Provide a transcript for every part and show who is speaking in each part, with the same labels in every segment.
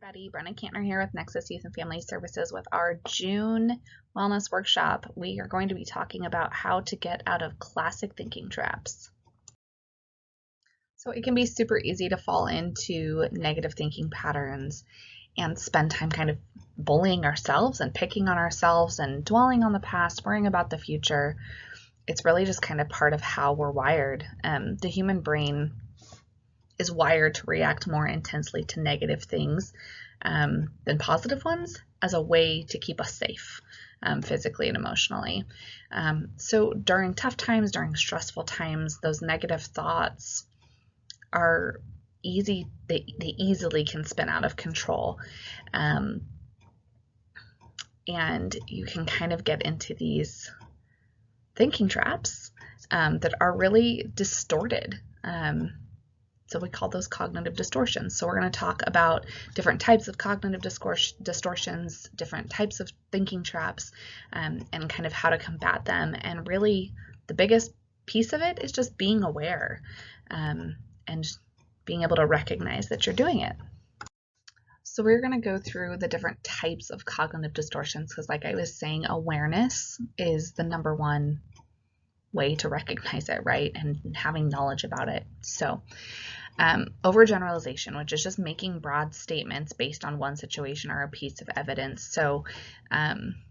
Speaker 1: everybody. Brenna Kantner here with Nexus Youth and Family Services with our June Wellness Workshop. We are going to be talking about how to get out of classic thinking traps. So it can be super easy to fall into negative thinking patterns and spend time kind of bullying ourselves and picking on ourselves and dwelling on the past, worrying about the future. It's really just kind of part of how we're wired. The human brain is wired to react more intensely to negative things than positive ones as a way to keep us safe physically and emotionally. So during tough times, during stressful times, those negative thoughts are easy. They easily can spin out of control. And you can kind of get into these thinking traps that are really distorted. So we call those cognitive distortions. So we're going to talk about different types of cognitive distortions, different types of thinking traps, and kind of how to combat them. And really, the biggest piece of it is just being aware and being able to recognize that you're doing it. So we're going to go through the different types of cognitive distortions because, like I was saying, awareness is the number one way to recognize it, right? And having knowledge about it. So overgeneralization, which is just making broad statements based on one situation or a piece of evidence. So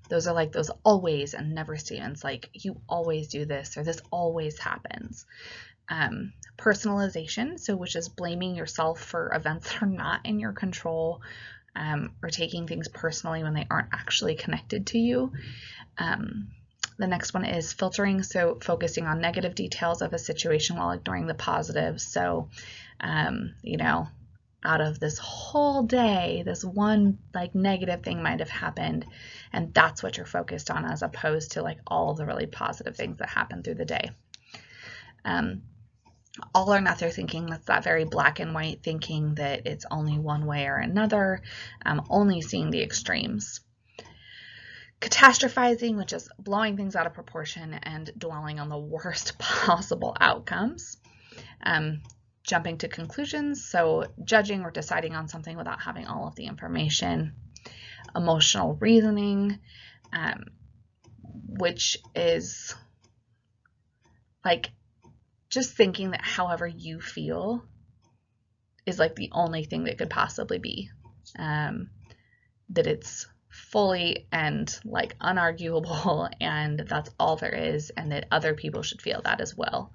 Speaker 1: those are like those always and never statements, like you always do this or this always happens. Personalization, so which is blaming yourself for events that are not in your control, or taking things personally when they aren't actually connected to you. The next one is filtering, so focusing on negative details of a situation while ignoring the positives. So, out of this whole day, this one like negative thing might have happened, and that's what you're focused on as opposed to like all of the really positive things that happen through the day. All or nothing thinking, that's that very black and white thinking that it's only one way or another, only seeing the extremes. Catastrophizing, which is blowing things out of proportion and dwelling on the worst possible outcomes. Jumping to conclusions, so judging or deciding on something without having all of the information. Emotional reasoning, which is like just thinking that however you feel is like the only thing that could possibly be, that it's fully and like unarguable and that's all there is, and that other people should feel that as well.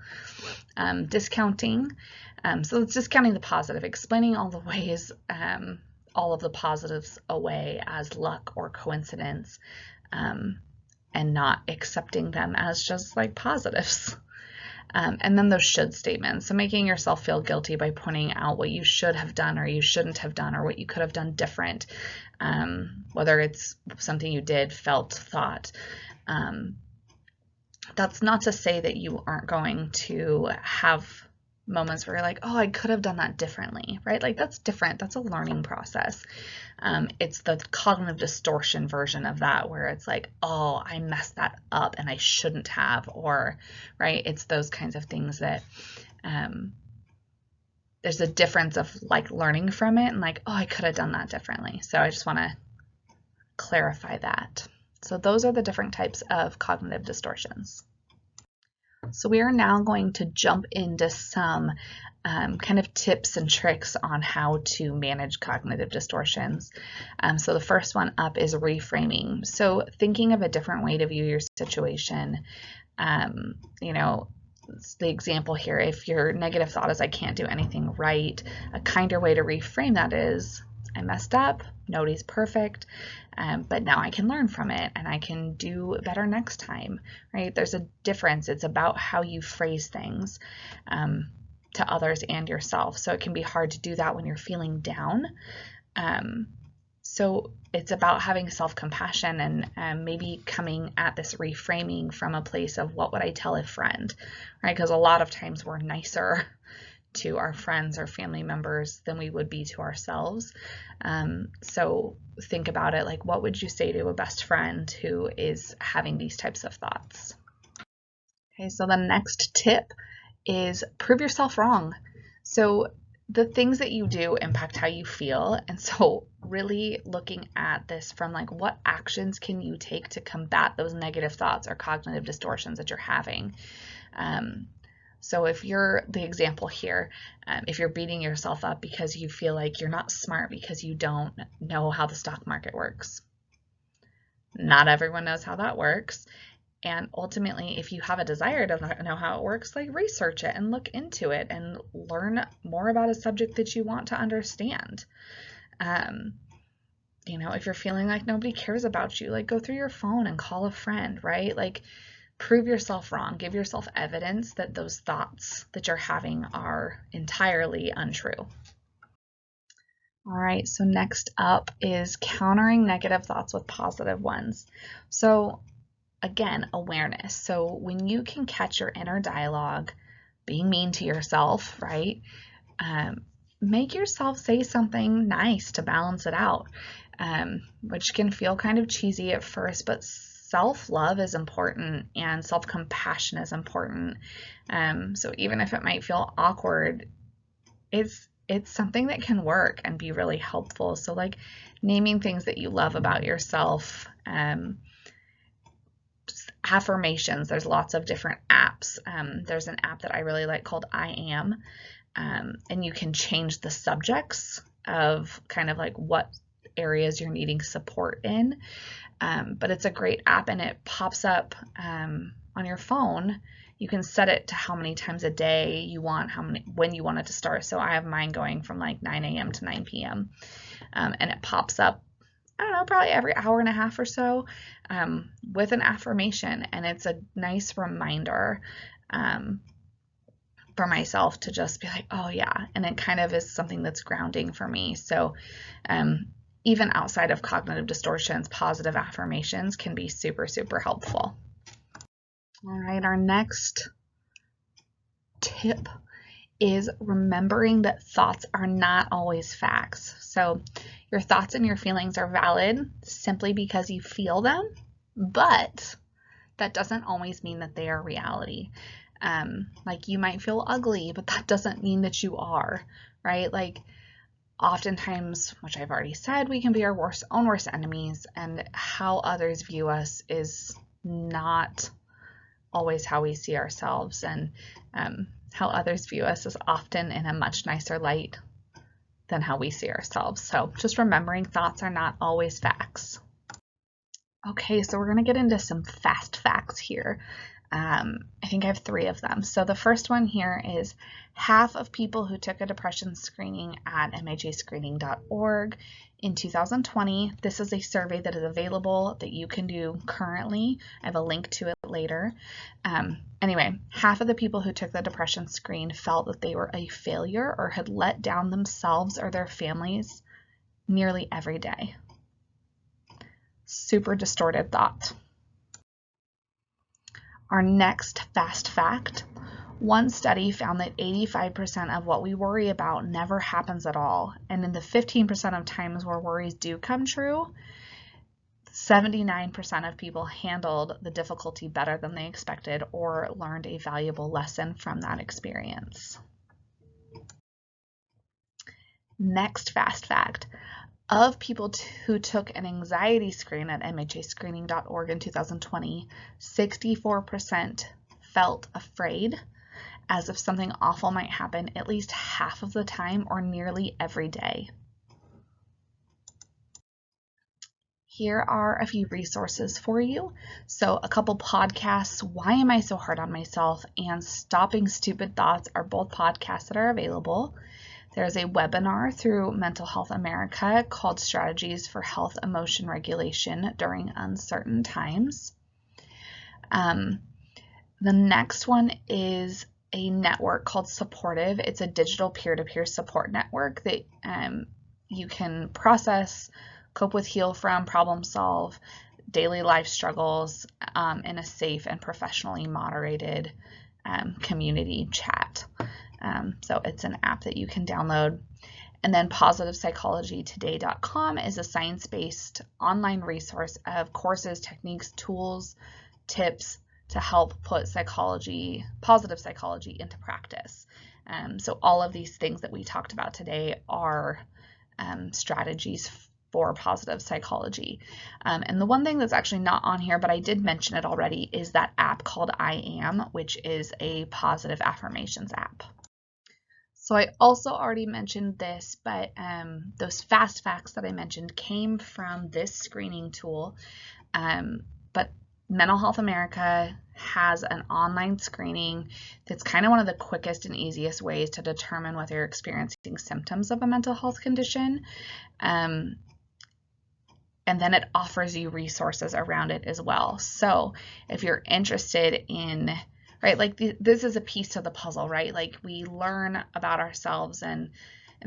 Speaker 1: Discounting, so it's discounting the positive, explaining all the ways, all of the positives away as luck or coincidence, and not accepting them as just like positives. And then those should statements, so making yourself feel guilty by pointing out what you should have done or you shouldn't have done or what you could have done different, whether it's something you did, felt, thought. That's not to say that you aren't going to have moments where you're like, oh, I could have done that differently, right? Like that's different. That's a learning process. It's the cognitive distortion version of that where it's like, oh, I messed that up and I shouldn't have, or, right? It's those kinds of things that there's a difference of like learning from it and like, oh, I could have done that differently. So I just want to clarify that. So those are the different types of cognitive distortions. So we are now going to jump into some kind of tips and tricks on how to manage cognitive distortions. So the first one up is reframing. So thinking of a different way to view your situation. The example here, if your negative thought is I can't do anything right, a kinder way to reframe that is I messed up, nobody's perfect, but now I can learn from it and I can do better next time, right? There's a difference. It's about how you phrase things to others and yourself. So it can be hard to do that when you're feeling down. So it's about having self-compassion and maybe coming at this reframing from a place of what would I tell a friend, right? Because a lot of times we're nicer to our friends or family members than we would be to ourselves. So think about it like, what would you say to a best friend who is having these types of thoughts? Okay, so the next tip is prove yourself wrong. So the things that you do impact how you feel, and so really looking at this from like, what actions can you take to combat those negative thoughts or cognitive distortions that you're having? So if you're the example here, if you're beating yourself up because you feel like you're not smart because you don't know how the stock market works. Not everyone knows how that works. And ultimately, if you have a desire to know how it works, like research it and look into it and learn more about a subject that you want to understand. You know, if you're feeling like nobody cares about you, like go through your phone and call a friend, right? Like prove yourself wrong, give yourself evidence that those thoughts that you're having are entirely untrue. All right, so next up is countering negative thoughts with positive ones. So again, awareness. So when you can catch your inner dialogue, being mean to yourself, right? Make yourself say something nice to balance it out, which can feel kind of cheesy at first, but self-love is important and self-compassion is important. So even if it might feel awkward, it's something that can work and be really helpful. So like naming things that you love about yourself, affirmations. There's lots of different apps. There's an app that I really like called I Am, and you can change the subjects of kind of like what areas you're needing support in. But it's a great app and it pops up on your phone. You can set it to how many times a day you want, when you want it to start. So I have mine going from like 9 a.m. to 9 p.m. And it pops up, I don't know, probably every hour and a half or so, with an affirmation. And it's a nice reminder for myself to just be like, oh yeah. And it kind of is something that's grounding for me. So even outside of cognitive distortions, positive affirmations can be super, super helpful. All right, our next tip is remembering that thoughts are not always facts. So your thoughts and your feelings are valid simply because you feel them, but that doesn't always mean that they are reality. Like you might feel ugly, but that doesn't mean that you are, right? Like oftentimes, which I've already said, we can be our own worst enemies, and how others view us is not always how we see ourselves, and how others view us is often in a much nicer light than how we see ourselves. So just remembering thoughts are not always facts. Okay, so we're going to get into some fast facts here. I think I have 3 of them. So the first one here is half of people who took a depression screening at mhascreening.org in 2020. This is a survey that is available that you can do currently. I have a link to it later. Anyway, half of the people who took the depression screen felt that they were a failure or had let down themselves or their families nearly every day. Super distorted thought. Our next fast fact, one study found that 85% of what we worry about never happens at all. And in the 15% of times where worries do come true, 79% of people handled the difficulty better than they expected or learned a valuable lesson from that experience. Next fast fact. Of people who took an anxiety screen at mhascreening.org in 2020, 64% felt afraid, as if something awful might happen at least half of the time or nearly every day. Here are a few resources for you. So a couple podcasts, Why Am I So Hard on Myself and Stopping Stupid Thoughts are both podcasts that are available. There's a webinar through Mental Health America called Strategies for Health Emotion Regulation During Uncertain Times. The next one is a network called Supportive. It's a digital peer-to-peer support network that you can process, cope with, heal from, problem solve daily life struggles in a safe and professionally moderated community chat. So it's an app that you can download. And then PositivePsychologyToday.com is a science-based online resource of courses, techniques, tools, tips to help put positive psychology into practice. So all of these things that we talked about today are strategies for positive psychology. And the one thing that's actually not on here, but I did mention it already, is that app called I Am, which is a positive affirmations app. So I also already mentioned this, but those fast facts that I mentioned came from this screening tool. But Mental Health America has an online screening that's kind of one of the quickest and easiest ways to determine whether you're experiencing symptoms of a mental health condition. And then it offers you resources around it as well. So if you're interested in, right, like this is a piece to the puzzle, right? Like we learn about ourselves and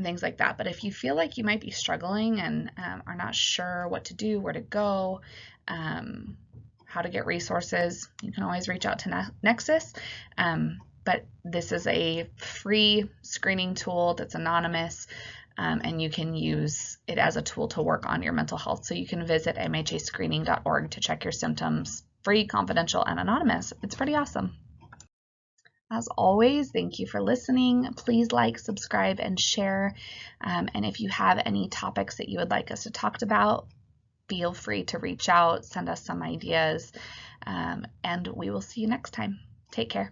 Speaker 1: things like that. But if you feel like you might be struggling and are not sure what to do, where to go, how to get resources, you can always reach out to Nexus. But this is a free screening tool that's anonymous, and you can use it as a tool to work on your mental health. So you can visit mhascreening.org to check your symptoms, free, confidential, and anonymous. It's pretty awesome. As always, thank you for listening. Please like, subscribe, and share. And if you have any topics that you would like us to talk about, feel free to reach out, send us some ideas, and we will see you next time. Take care.